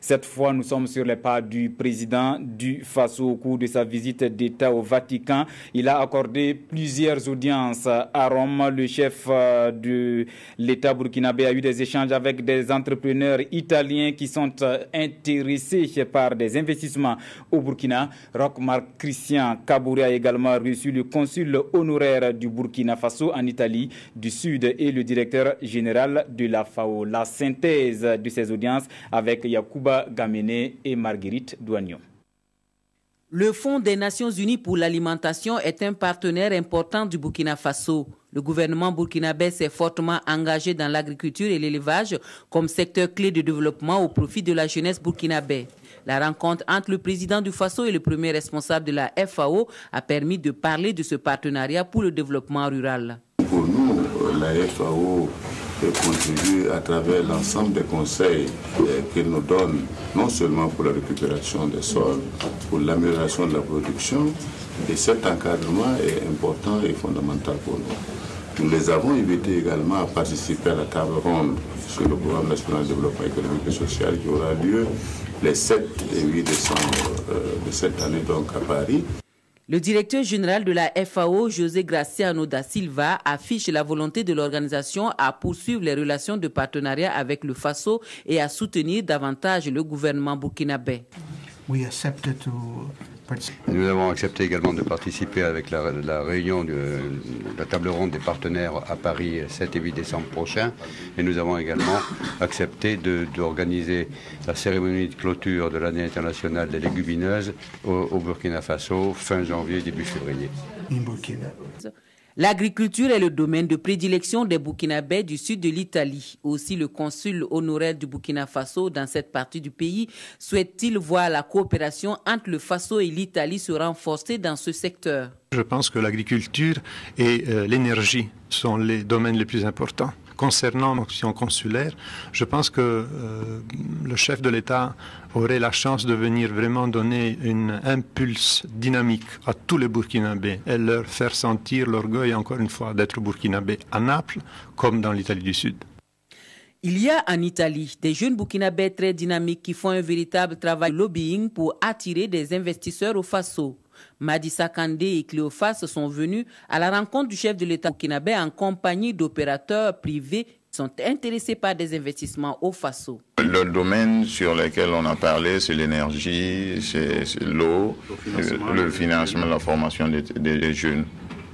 Cette fois, nous sommes sur les pas du président du Faso au cours de sa visite d'État au Vatican. Il a accordé plusieurs audiences à Rome. Le chef de l'État burkinabé a eu des échanges avec des entrepreneurs italiens qui sont intéressés par des investissements au Burkina. Roch-Marc Christian Kabouré a également reçu le consul honoraire du Burkina Faso en Italie du Sud et le directeur général de la FAO. La synthèse de ces audiences avec Yacouba Gamene et Marguerite Douagnon. Le Fonds des Nations Unies pour l'alimentation est un partenaire important du Burkina Faso. Le gouvernement burkinabé s'est fortement engagé dans l'agriculture et l'élevage comme secteur clé de développement au profit de la jeunesse burkinabé. La rencontre entre le président du Faso et le premier responsable de la FAO a permis de parler de ce partenariat pour le développement rural. Pour nous, la FAO contribue à travers l'ensemble des conseils qu'elle nous donne, non seulement pour la récupération des sols, pour l'amélioration de la production, et cet encadrement est important et fondamental pour nous. Nous les avons invités également à participer à la table ronde sur le programme national de développement économique et social qui aura lieu les 7 et 8 décembre de cette année donc à Paris. Le directeur général de la FAO, José Graciano da Silva, affiche la volonté de l'organisation à poursuivre les relations de partenariat avec le Faso et à soutenir davantage le gouvernement burkinabé. Nous avons accepté également de participer avec la réunion de la table ronde des partenaires à Paris 7 et 8 décembre prochain. Et nous avons également accepté d'organiser la cérémonie de clôture de l'année internationale des légumineuses au Burkina Faso fin janvier, début février. L'agriculture est le domaine de prédilection des Burkinabés du sud de l'Italie. Aussi, le consul honoraire du Burkina Faso dans cette partie du pays souhaite-t-il voir la coopération entre le Faso et l'Italie se renforcer dans ce secteur. Je pense que l'agriculture et l'énergie sont les domaines les plus importants. Concernant l'action consulaire, je pense que le chef de l'État aurait la chance de venir vraiment donner une impulse dynamique à tous les Burkinabés et leur faire sentir l'orgueil, encore une fois, d'être Burkinabés à Naples comme dans l'Italie du Sud. Il y a en Italie des jeunes Burkinabés très dynamiques qui font un véritable travail de lobbying pour attirer des investisseurs au Faso. Madissa Kandé et Cléophas sont venus à la rencontre du chef de l'État burkinabé en compagnie d'opérateurs privés qui sont intéressés par des investissements au Faso. Le domaine sur lequel on a parlé, c'est l'énergie, c'est l'eau, le financement, la formation des jeunes.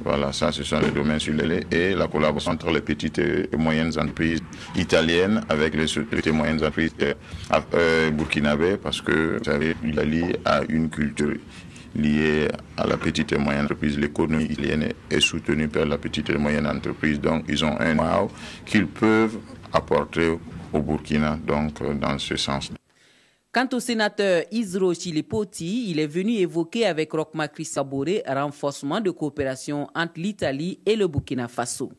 Voilà, ça, ce sont les domaines sur lesquels et la collaboration entre les petites et moyennes entreprises italiennes avec les petites et moyennes entreprises burkinabées, parce que, vous savez, l'Italie a une culture liée à la petite et moyenne entreprise. L'économie italienne est soutenue par la petite et moyenne entreprise, donc ils ont un know-how qu'ils peuvent apporter au Burkina, donc dans ce sens. Quant au sénateur Isro Chilipoti, il est venu évoquer avec Roch-Marc Christian Kabouré un renforcement de coopération entre l'Italie et le Burkina Faso.